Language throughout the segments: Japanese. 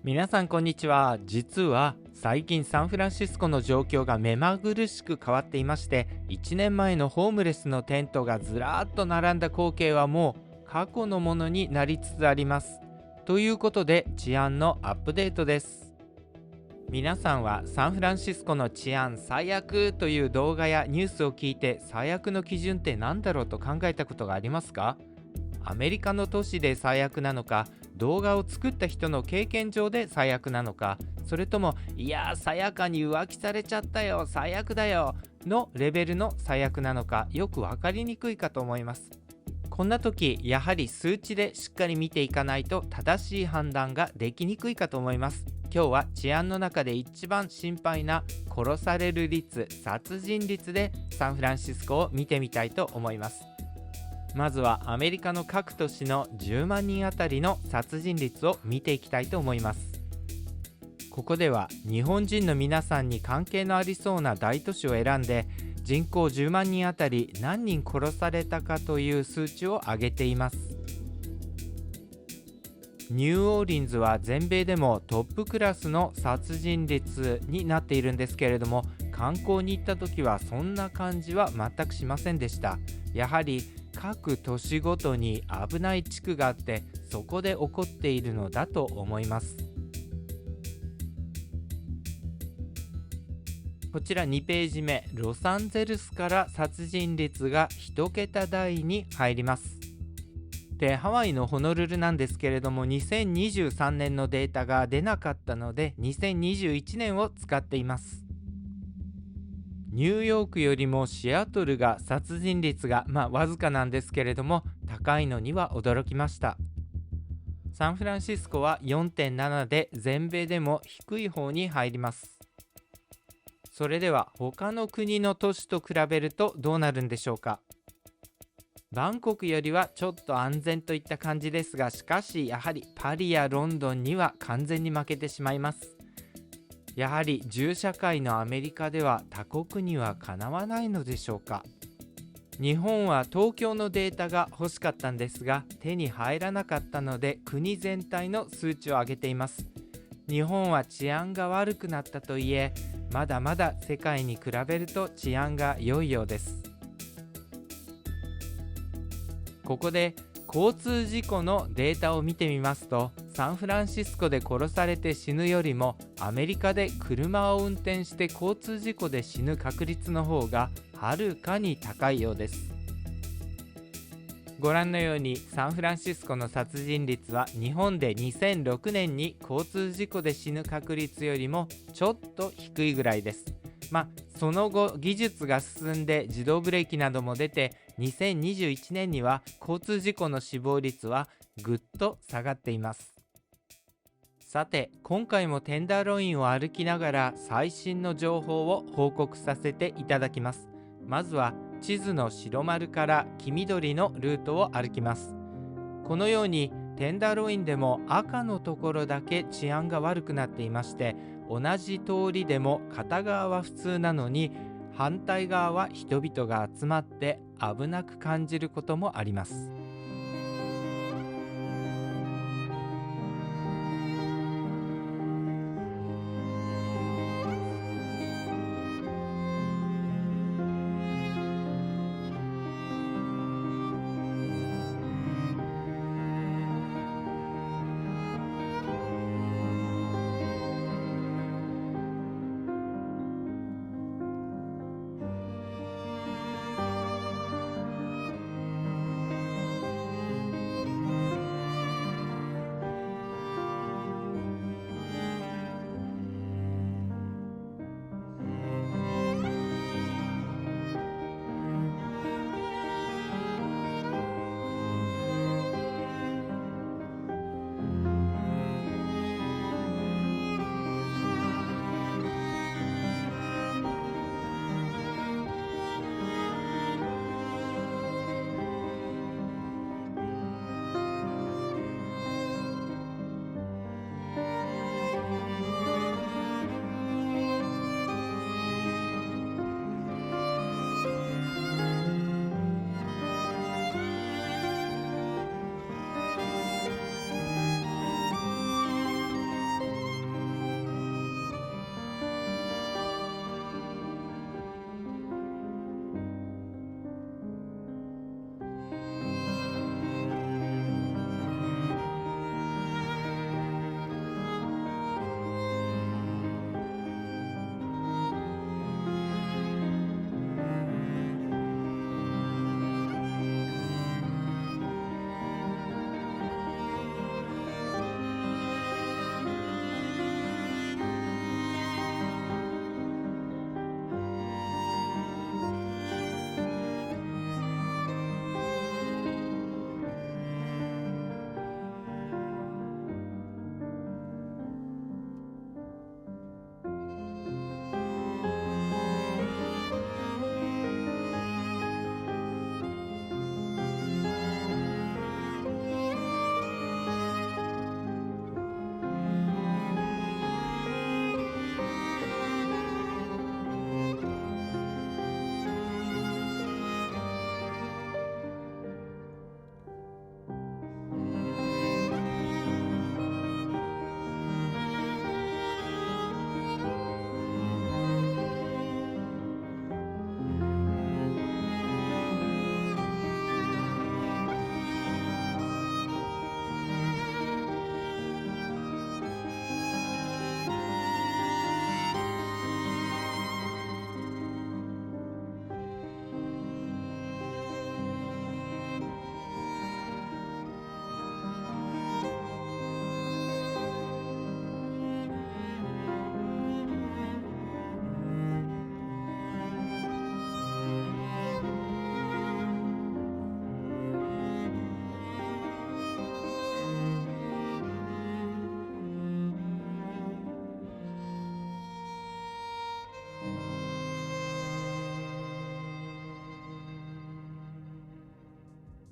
皆さんこんにちは。実は最近サンフランシスコの状況が目まぐるしく変わっていまして、1年前のホームレスのテントがずらーっと並んだ光景はもう過去のものになりつつあります。ということで治安のアップデートです。皆さんはサンフランシスコの治安最悪という動画やニュースを聞いて、最悪の基準って何だろうと考えたことがありますか？アメリカの都市で最悪なのか、動画を作った人の経験上で最悪なのか、それともいやさやかに浮気されちゃったよ最悪だよのレベルの最悪なのか、よく分かりにくいかと思います。こんな時やはり数値でしっかり見ていかないと正しい判断ができにくいかと思います。今日は治安の中で一番心配な殺される率、殺人率でサンフランシスコを見てみたいと思います。まずはアメリカの各都市の10万人あたりの殺人率を見ていきたいと思います。ここでは日本人の皆さんに関係のありそうな大都市を選んで、人口10万人あたり何人殺されたかという数値を挙げています。ニューオーリンズは全米でもトップクラスの殺人率になっているんですけれども、観光に行った時はそんな感じは全くしませんでした。やはり各都市ごとに危ない地区があって、そこで起こっているのだと思います。こちら2ページ目、ロサンゼルスから殺人率が1桁台に入ります。で、ハワイのホノルルなんですけれども、2023年のデータが出なかったので2021年を使っています。ニューヨークよりもシアトルが殺人率がわずかなんですけれども高いのには驚きました。サンフランシスコは 4.7 で全米でも低い方に入ります。それでは他の国の都市と比べるとどうなるんでしょうか。バンコクよりはちょっと安全といった感じですが、しかしやはりパリやロンドンには完全に負けてしまいます。やはり銃社会のアメリカでは他国にはかなわないのでしょうか。日本は東京のデータが欲しかったんですが手に入らなかったので、国全体の数値を上げています。日本は治安が悪くなったといえ、まだまだ世界に比べると治安が良いようです。ここで交通事故のデータを見てみますと、サンフランシスコで殺されて死ぬよりもアメリカで車を運転して交通事故で死ぬ確率の方がはるかに高いようです。ご覧のようにサンフランシスコの殺人率は日本で2006年に交通事故で死ぬ確率よりもちょっと低いぐらいです。その後技術が進んで自動ブレーキなども出て、2021年には交通事故の死亡率はぐっと下がっています。さて、今回もテンダーロインを歩きながら最新の情報を報告させていただきます。まずは地図の白丸から黄緑のルートを歩きます。このようにテンダーロインでも赤のところだけ治安が悪くなっていまして、同じ通りでも片側は普通なのに反対側は人々が集まって危なく感じることもあります。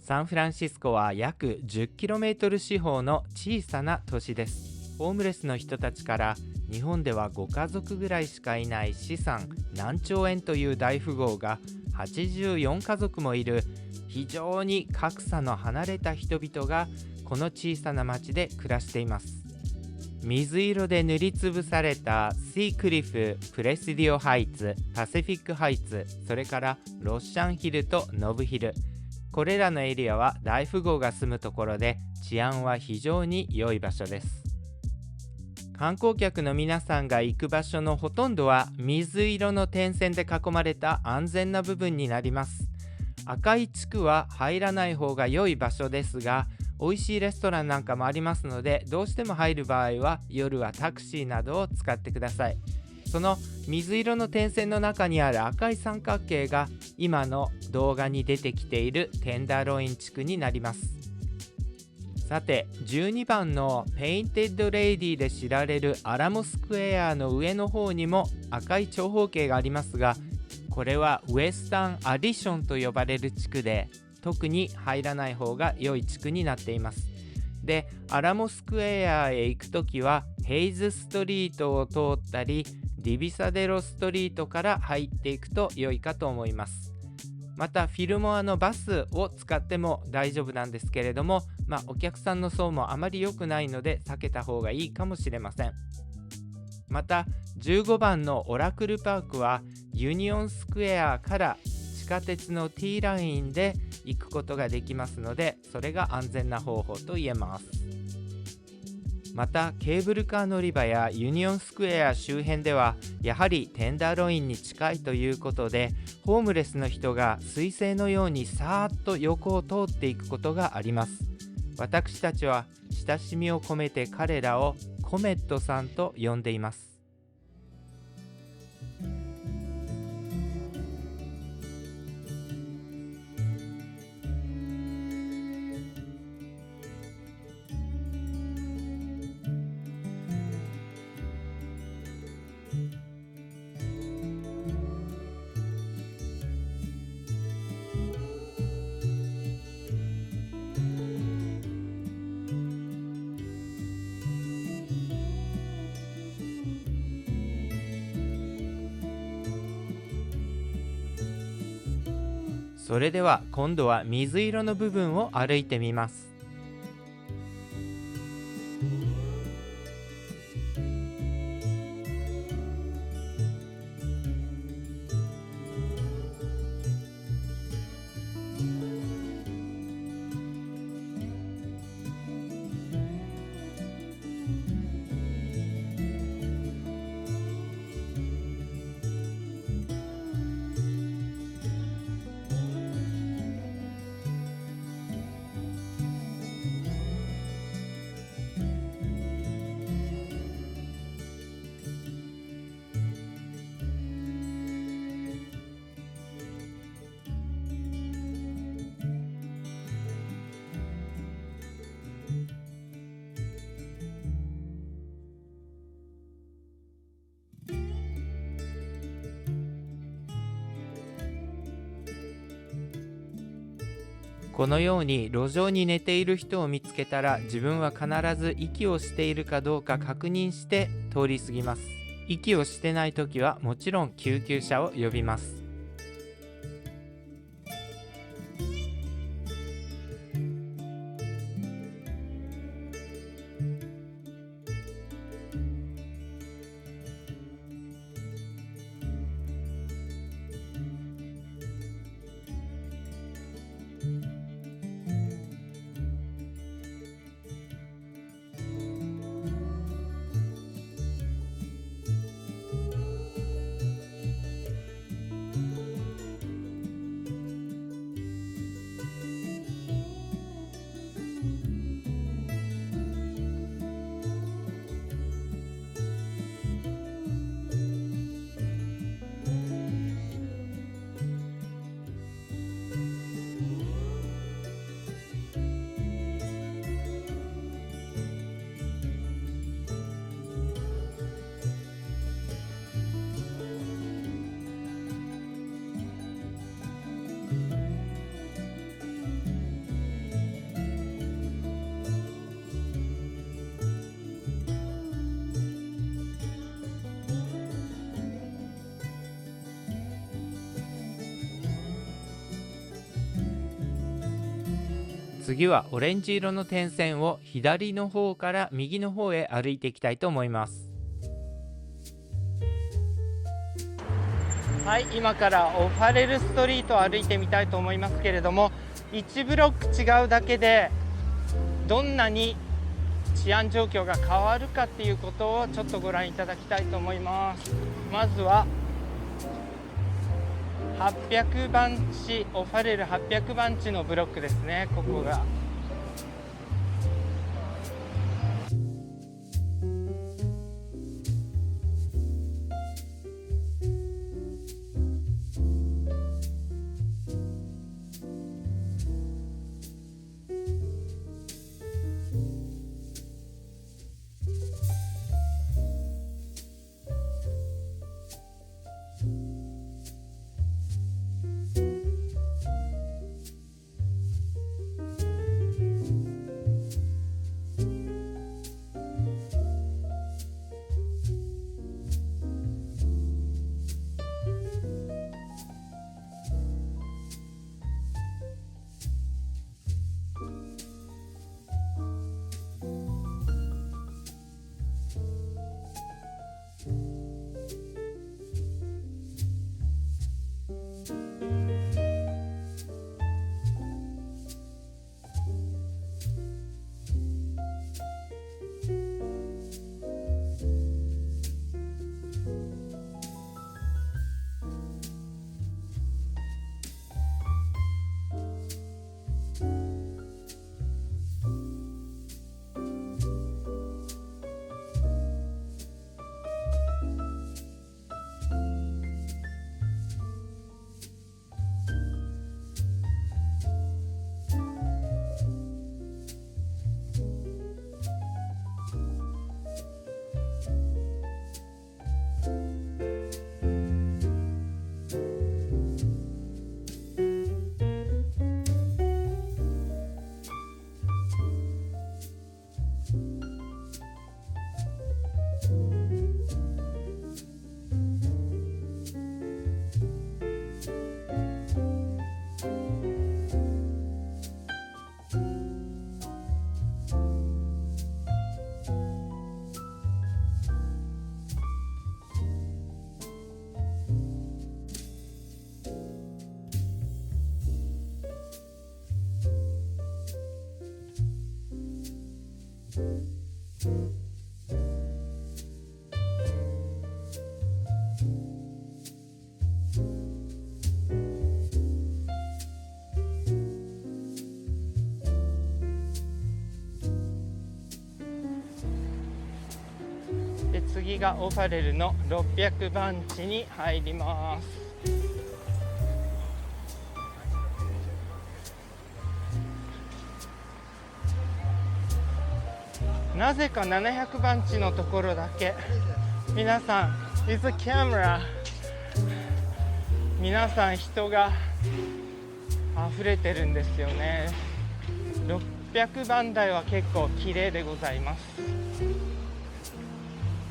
サンフランシスコは約 10km 四方の小さな都市です。ホームレスの人たちから日本ではご家族ぐらいしかいない資産何兆円という大富豪が84家族もいる非常に格差の離れた人々がこの小さな町で暮らしています。水色で塗りつぶされたシークリフ、プレスディオハイツ、パシフィックハイツ、それからロッシャンヒルとノブヒル、これらのエリアは大富豪が住むところで治安は非常に良い場所です。観光客の皆さんが行く場所のほとんどは水色の点線で囲まれた安全な部分になります。赤い地区は入らない方が良い場所ですが、美味しいレストランなんかもありますので、どうしても入る場合は夜はタクシーなどを使ってください。その水色の点線の中にある赤い三角形が今の動画に出てきているテンダーロイン地区になります。さて、12番のペインテッドレイディで知られるアラモスクエアの上の方にも赤い長方形がありますが、これはウエスタンアディションと呼ばれる地区で、特に入らない方が良い地区になっています。で、アラモスクエアへ行くときはヘイズストリートを通ったりディビサデロストリートから入っていくと良いかと思います。またフィルモアのバスを使っても大丈夫なんですけれども、お客さんの層もあまり良くないので避けた方がいいかもしれません。また15番のオラクルパークはユニオンスクエアから地下鉄の T ラインで行くことができますので、それが安全な方法と言えます。またケーブルカー乗り場やユニオンスクエア周辺ではやはりテンダーロインに近いということで、ホームレスの人が彗星のようにさーっと横を通っていくことがあります。私たちは親しみを込めて彼らをコメットさんと呼んでいます。それでは今度は水色の部分を歩いてみます。このように路上に寝ている人を見つけたら、自分は必ず息をしているかどうか確認して通り過ぎます。息をしてないときはもちろん救急車を呼びます。次はオレンジ色の点線を左の方から右の方へ歩いていきたいと思います。はい、今からオファレルストリートを歩いてみたいと思いますけれども、1ブロック違うだけでどんなに治安状況が変わるかっていうことをちょっとご覧いただきたいと思います。まずは800番地、オファレル800番地のブロックですね。ここが次がオファレルの600番地に入ります。なぜか700番地のところだけ皆さん It's a camera 皆さん人が溢れてるんですよね。600番台は結構綺麗でございます。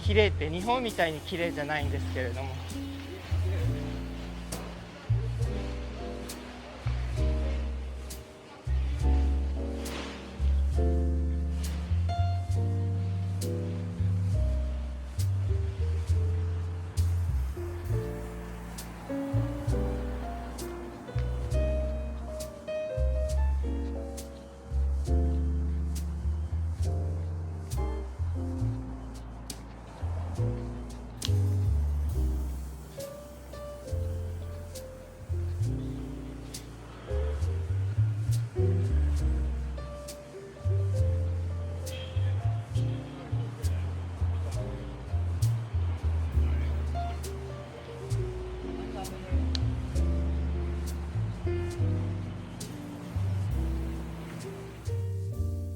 綺麗って日本みたいに綺麗じゃないんですけれども、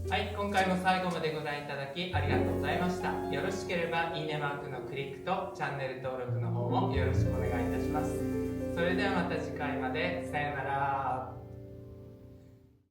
はい、今回も最後までご覧いただきありがとうございました。よろしければいいねマークのクリックとチャンネル登録の方もよろしくお願いいたします。それではまた次回まで。さようなら。